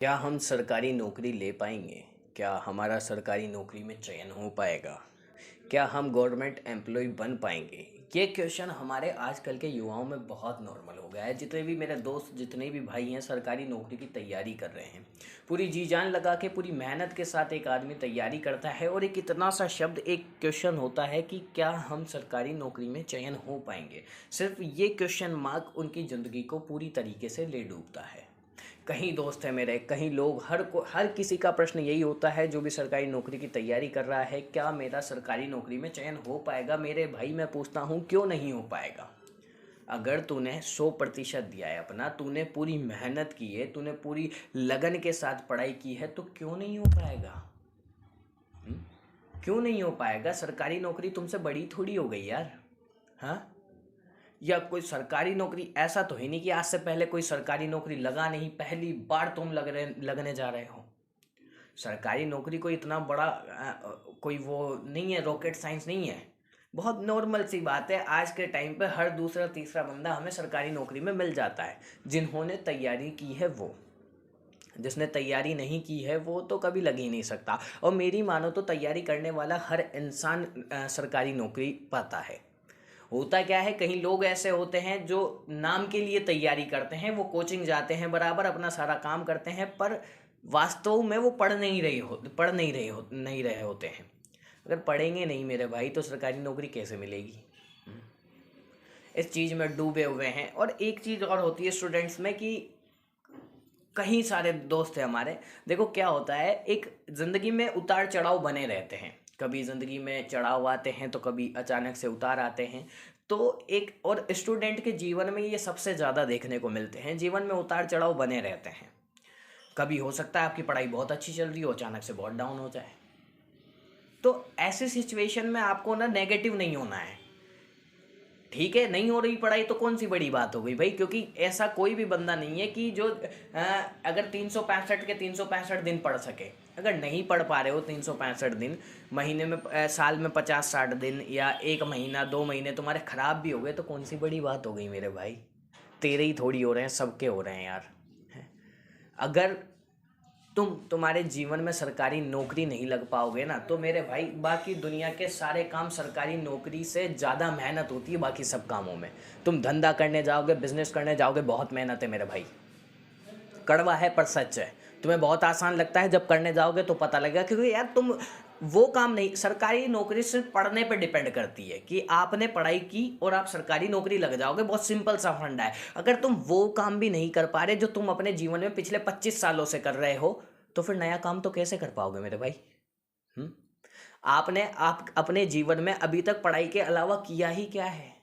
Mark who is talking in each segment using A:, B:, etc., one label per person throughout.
A: क्या हम सरकारी नौकरी ले पाएंगे? क्या हमारा सरकारी नौकरी में चयन हो पाएगा? क्या हम गवर्नमेंट एम्प्लॉय बन पाएंगे? ये क्वेश्चन हमारे आजकल के युवाओं में बहुत नॉर्मल हो गया है। जितने भी मेरे दोस्त, जितने भी भाई हैं, सरकारी नौकरी की तैयारी कर रहे हैं। पूरी जी जान लगा के, पूरी मेहनत के साथ एक आदमी तैयारी करता है और एक इतना सा शब्द, एक क्वेश्चन होता है कि क्या हम सरकारी नौकरी में चयन हो पाएंगे। सिर्फ ये क्वेश्चन मार्क उनकी ज़िंदगी को पूरी तरीके से ले डूबता है। कहीं दोस्त है मेरे, कहीं लोग, हर किसी का प्रश्न यही होता है जो भी सरकारी नौकरी की तैयारी कर रहा है, क्या मेरा सरकारी नौकरी में चयन हो पाएगा? मेरे भाई, मैं पूछता हूँ, क्यों नहीं हो पाएगा? अगर तूने 100% दिया है अपना, तूने पूरी मेहनत की है, तूने पूरी लगन के साथ पढ़ाई की है, तो क्यों नहीं हो पाएगा? हुँ? क्यों नहीं हो पाएगा? सरकारी नौकरी तुमसे बड़ी थोड़ी हो गई यार। हाँ, या कोई सरकारी नौकरी ऐसा तो है नहीं कि आज से पहले कोई सरकारी नौकरी लगा नहीं, पहली बार तुम लगने जा रहे हो। सरकारी नौकरी कोई इतना बड़ा कोई वो नहीं है, रॉकेट साइंस नहीं है। बहुत नॉर्मल सी बात है। आज के टाइम पे हर दूसरा तीसरा बंदा हमें सरकारी नौकरी में मिल जाता है, जिन्होंने तैयारी की है वो। जिसने तैयारी नहीं की है वो तो कभी लग ही नहीं सकता। और मेरी मानो तो तैयारी करने वाला हर इंसान सरकारी नौकरी पाता है। होता क्या है, कहीं लोग ऐसे होते हैं जो नाम के लिए तैयारी करते हैं, वो कोचिंग जाते हैं, बराबर अपना सारा काम करते हैं, पर वास्तव में वो पढ़ नहीं रहे होते हैं। अगर पढ़ेंगे नहीं मेरे भाई, तो सरकारी नौकरी कैसे मिलेगी? इस चीज़ में डूबे हुए हैं। और एक चीज़ और होती है स्टूडेंट्स में कि कहीं सारे दोस्त हैं हमारे। देखो क्या होता है, एक ज़िंदगी में उतार चढ़ाव बने रहते हैं। कभी ज़िंदगी में चढ़ाव आते हैं तो कभी अचानक से उतार आते हैं। तो एक और स्टूडेंट के जीवन में ये सबसे ज़्यादा देखने को मिलते हैं। जीवन में उतार चढ़ाव बने रहते हैं। कभी हो सकता है आपकी पढ़ाई बहुत अच्छी चल रही हो, अचानक से बहुत डाउन हो जाए। तो ऐसे सिचुएशन में आपको ना नेगेटिव नहीं होना है। ठीक है, नहीं हो रही पढ़ाई तो कौन सी बड़ी बात हो गई भाई, क्योंकि ऐसा कोई भी बंदा नहीं है कि जो अगर 365 के 365 दिन पढ़ सके। अगर नहीं पढ़ पा रहे हो 365 दिन, महीने में साल में 50-60 दिन, या एक महीना 2 महीने तुम्हारे ख़राब भी हो गए, तो कौन सी बड़ी बात हो गई मेरे भाई? तेरे ही थोड़ी हो रहे हैं, सबके हो रहे हैं यार। अगर तुम्हारे जीवन में सरकारी नौकरी नहीं लग पाओगे ना, तो मेरे भाई बाकी दुनिया के सारे काम सरकारी नौकरी से ज़्यादा मेहनत होती है बाकी सब कामों में। तुम धंधा करने जाओगे, बिजनेस करने जाओगे, बहुत मेहनत है मेरे भाई। कड़वा है पर सच है। तुम्हें बहुत आसान लगता है, जब करने जाओगे तो पता लगेगा। क्योंकि यार तुम वो काम नहीं, सरकारी नौकरी सिर्फ पढ़ने पे डिपेंड करती है कि आपने पढ़ाई की और आप सरकारी नौकरी लग जाओगे। बहुत सिंपल सा फंडा है। अगर तुम वो काम भी नहीं कर पा रहे जो तुम अपने जीवन में पिछले 25 सालों से कर रहे हो, तो फिर नया काम तो कैसे कर पाओगे मेरे भाई? हम्म आपने आप अपने जीवन में अभी तक पढ़ाई के अलावा किया ही क्या है?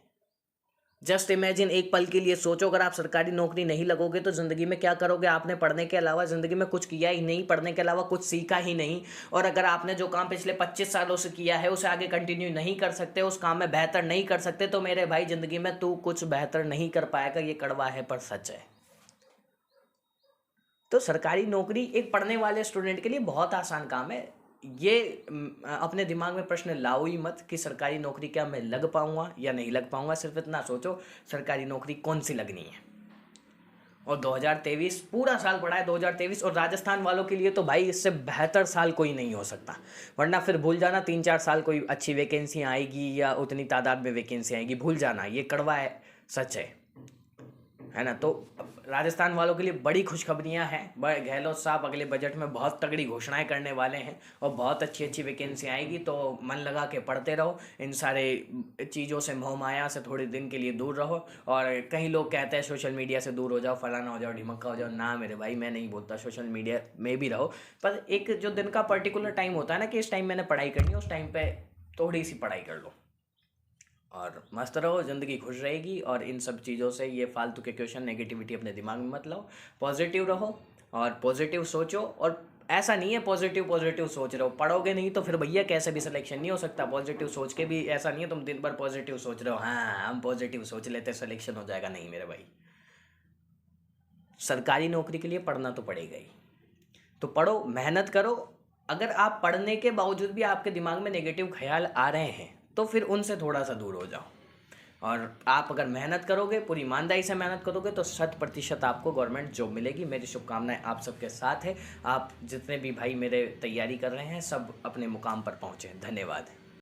A: जस्ट इमेजिन, एक पल के लिए सोचो, अगर आप सरकारी नौकरी नहीं लगोगे तो ज़िंदगी में क्या करोगे? आपने पढ़ने के अलावा ज़िंदगी में कुछ किया ही नहीं, पढ़ने के अलावा कुछ सीखा ही नहीं। और अगर आपने जो काम पिछले 25 सालों से किया है उसे आगे कंटिन्यू नहीं कर सकते, उस काम में बेहतर नहीं कर सकते, तो मेरे भाई ज़िंदगी में तू कुछ बेहतर नहीं कर पाएगा। ये कड़वा है पर सच है। तो सरकारी नौकरी एक पढ़ने वाले स्टूडेंट के लिए बहुत आसान काम है। ये अपने दिमाग में प्रश्न लाओ ही मत कि सरकारी नौकरी क्या मैं लग पाऊंगा या नहीं लग पाऊंगा। सिर्फ इतना सोचो, सरकारी नौकरी कौन सी लगनी है। और 2023 पूरा साल पड़ा है, 2023, और राजस्थान वालों के लिए तो भाई इससे बेहतर साल कोई नहीं हो सकता। वरना फिर भूल जाना, 3-4 साल कोई अच्छी वैकेंसी आएगी या उतनी तादाद में वैकेंसी आएगी, भूल जाना। ये कड़वा है, सच है ना? तो राजस्थान वालों के लिए बड़ी खुशखबरियां हैं। गहलोत साहब अगले बजट में बहुत तगड़ी घोषणाएं करने वाले हैं और बहुत अच्छी अच्छी वैकेंसी आएगी। तो मन लगा के पढ़ते रहो, इन सारे चीज़ों से, मोह माया से थोड़े दिन के लिए दूर रहो। और कई लोग कहते हैं सोशल मीडिया से दूर हो जाओ, फलाना हो जाओ, ढिमक्का हो जाओ। ना मेरे भाई, मैं नहीं बोलता सोशल मीडिया में भी रहो, पर एक जो दिन का पर्टिकुलर टाइम होता है ना कि इस टाइम मैंने पढ़ाई करनी है, उस टाइम पे थोड़ी सी पढ़ाई कर लो और मस्त रहो, ज़िंदगी खुश रहेगी। और इन सब चीज़ों से, ये फालतू के क्वेश्चन, नेगेटिविटी अपने दिमाग में मत लाओ। पॉजिटिव रहो और पॉजिटिव सोचो। और ऐसा नहीं है पॉजिटिव पॉजिटिव सोच रहे हो, पढ़ोगे नहीं तो फिर भैया कैसे भी सिलेक्शन नहीं हो सकता। पॉजिटिव सोच के भी ऐसा नहीं है तुम दिन भर पॉजिटिव सोच रहे हो, हाँ हम पॉजिटिव सोच लेते सिलेक्शन हो जाएगा। नहीं मेरे भाई, सरकारी नौकरी के लिए पढ़ना तो पड़ेगा ही। तो पढ़ो, मेहनत करो। अगर आप पढ़ने के बावजूद भी आपके दिमाग में नेगेटिव ख्याल आ रहे हैं, तो फिर उनसे थोड़ा सा दूर हो जाओ। और आप अगर मेहनत करोगे, पूरी ईमानदारी से मेहनत करोगे, तो 100% आपको गवर्नमेंट जॉब मिलेगी। मेरी शुभकामनाएं आप सबके साथ है। आप जितने भी भाई मेरे तैयारी कर रहे हैं, सब अपने मुकाम पर पहुँचें। धन्यवाद।